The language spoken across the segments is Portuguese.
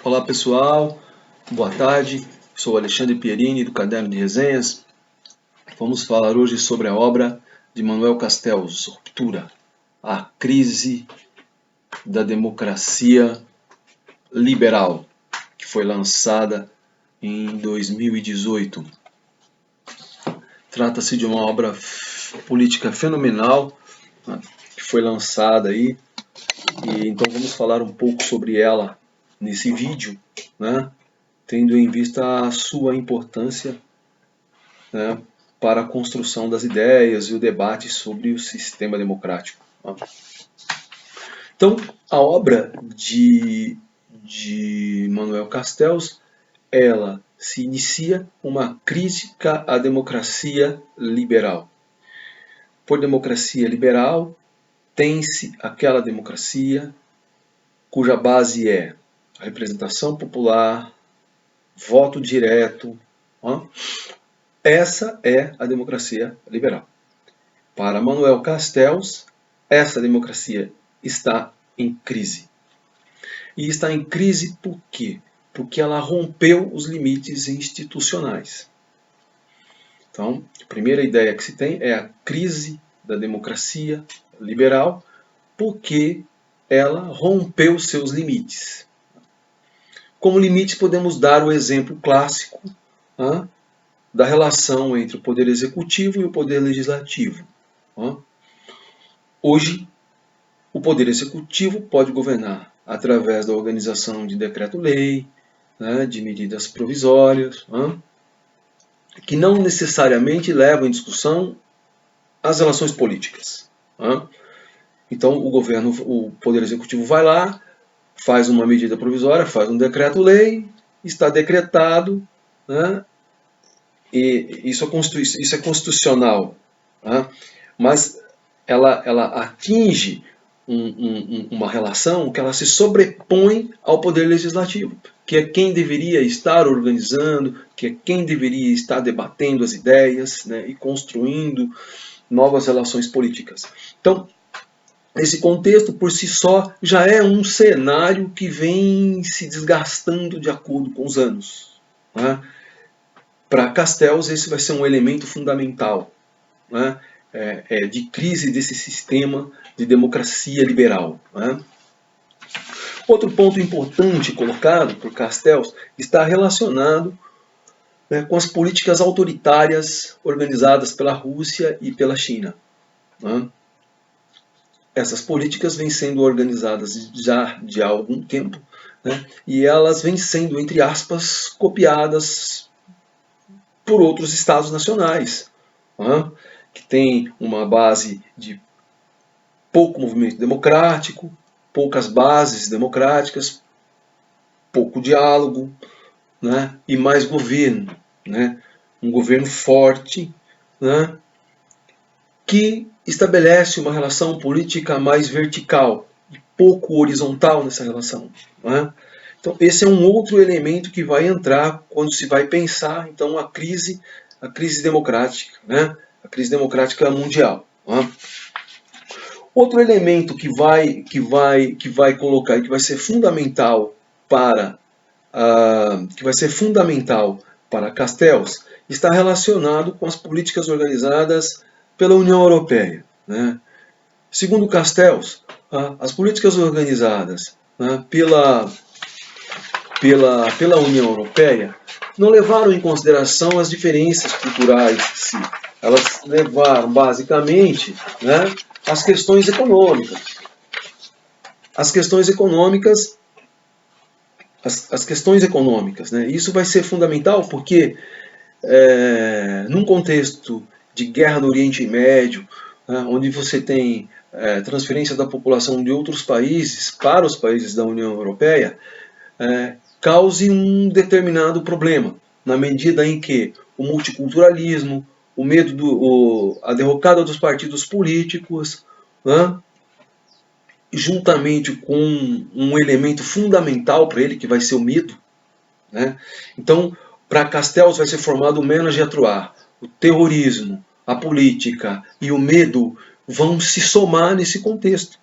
Olá pessoal, boa tarde, sou Alexandre Pierini do Caderno de Resenhas. Vamos falar hoje sobre a obra de Manuel Castells, Ruptura, a crise da democracia liberal, que foi lançada em 2018. Trata-se de uma obra política fenomenal, né, que foi lançada aí, e então vamos falar um pouco sobre ela nesse vídeo, né? Tendo em vista a sua importância, né, para a construção das ideias e o debate sobre o sistema democrático. Então, a obra de Manuel Castells, ela se inicia uma crítica à democracia liberal. Por democracia liberal, tem-se aquela democracia cuja base é a representação popular, voto direto. Essa é a democracia liberal. Para Manuel Castells, essa democracia está em crise. E está em crise por quê? Porque ela rompeu os limites institucionais. Então, a primeira ideia que se tem é a crise da democracia liberal, porque ela rompeu seus limites. Como limites, podemos dar o exemplo clássico da relação entre o poder executivo e o poder legislativo. Hoje, o poder executivo pode governar através da organização de decreto-lei, de medidas provisórias, que não necessariamente levam em discussão as relações políticas. Então, o poder executivo vai lá, faz uma medida provisória, faz um decreto-lei, está decretado, e isso é constitucional, mas ela atinge uma relação que ela se sobrepõe ao poder legislativo, que é quem deveria estar organizando, que é quem deveria estar debatendo as ideias, e construindo novas relações políticas. Então, esse contexto por si só já é um cenário que vem se desgastando de acordo com os anos. Para Castells, esse vai ser um elemento fundamental, de crise desse sistema de democracia liberal. Outro ponto importante colocado por Castells está relacionado com as políticas autoritárias organizadas pela Rússia e pela China. Essas políticas vêm sendo organizadas já de há algum tempo, e elas vêm sendo, entre aspas, copiadas por outros estados nacionais, que tem uma base de pouco movimento democrático, poucas bases democráticas, pouco diálogo, e mais governo. Um governo forte, que estabelece uma relação política mais vertical e pouco horizontal nessa relação. Então, esse é um outro elemento que vai entrar quando se vai pensar então a crise democrática, a crise democrática mundial. Outro elemento que vai colocar e que vai ser fundamental para Castells está relacionado com as políticas organizadas pela União Europeia. Segundo Castells, as políticas organizadas pela União Europeia não levaram em consideração as diferenças culturais em si. Elas levaram basicamente as questões econômicas. As questões econômicas. Isso vai ser fundamental porque num contexto de guerra no Oriente Médio, onde você tem transferência da população de outros países para os países da União Europeia, cause um determinado problema, na medida em que o multiculturalismo, o medo a derrocada dos partidos políticos, juntamente com um elemento fundamental para ele, que vai ser o medo. Então, para Castells vai ser formado o ménage à trois. O terrorismo, a política e o medo vão se somar nesse contexto,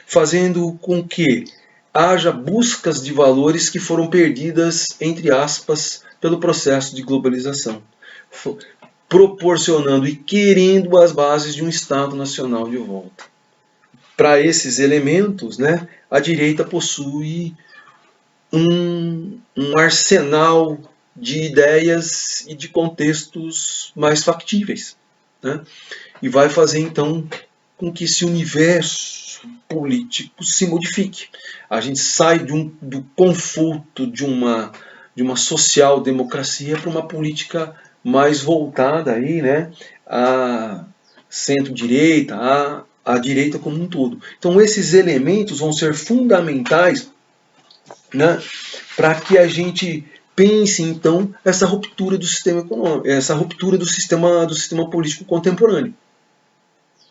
fazendo com que haja buscas de valores que foram perdidas, entre aspas, pelo processo de globalização, proporcionando e querendo as bases de um Estado nacional de volta. Para esses elementos, né, a direita possui um arsenal de ideias e de contextos mais factíveis, né? E vai fazer então com que esse universo político se modifique. A gente sai do conforto de uma social-democracia para uma política mais voltada aí, né, a centro-direita, a direita como um todo. Então esses elementos vão ser fundamentais, né, para que a gente pense então essa ruptura do sistema econômico, essa ruptura do sistema político contemporâneo,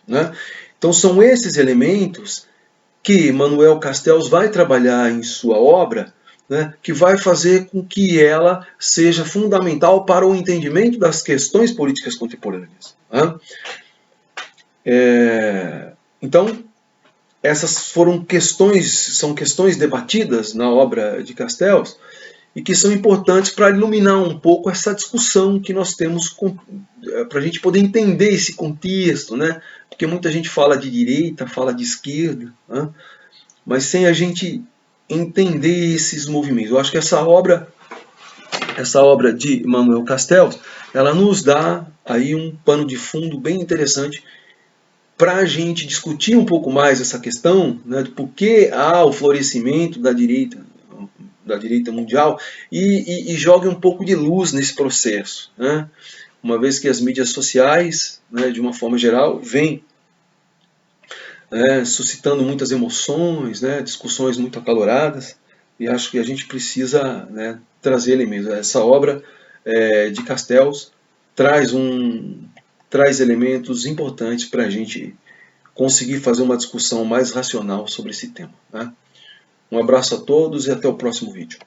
né? Então são esses elementos que Manuel Castells vai trabalhar em sua obra, né, que vai fazer com que ela seja fundamental para o entendimento das questões políticas contemporâneas, né? Então, essas são questões debatidas na obra de Castells e que são importantes para iluminar um pouco essa discussão que nós temos, para a gente poder entender esse contexto, né? Porque muita gente fala de direita, fala de esquerda, né? Mas sem a gente entender esses movimentos. Eu acho que essa obra de Manuel Castells, ela nos dá aí um pano de fundo bem interessante para a gente discutir um pouco mais essa questão, né, de por que há o florescimento da direita mundial e jogue um pouco de luz nesse processo, né? Uma vez que as mídias sociais, né, de uma forma geral, vêm suscitando muitas emoções, né, discussões muito acaloradas, e acho que a gente precisa, né, trazer elementos. Essa obra de Castells traz elementos importantes para a gente conseguir fazer uma discussão mais racional sobre esse tema, né? Um abraço a todos e até o próximo vídeo.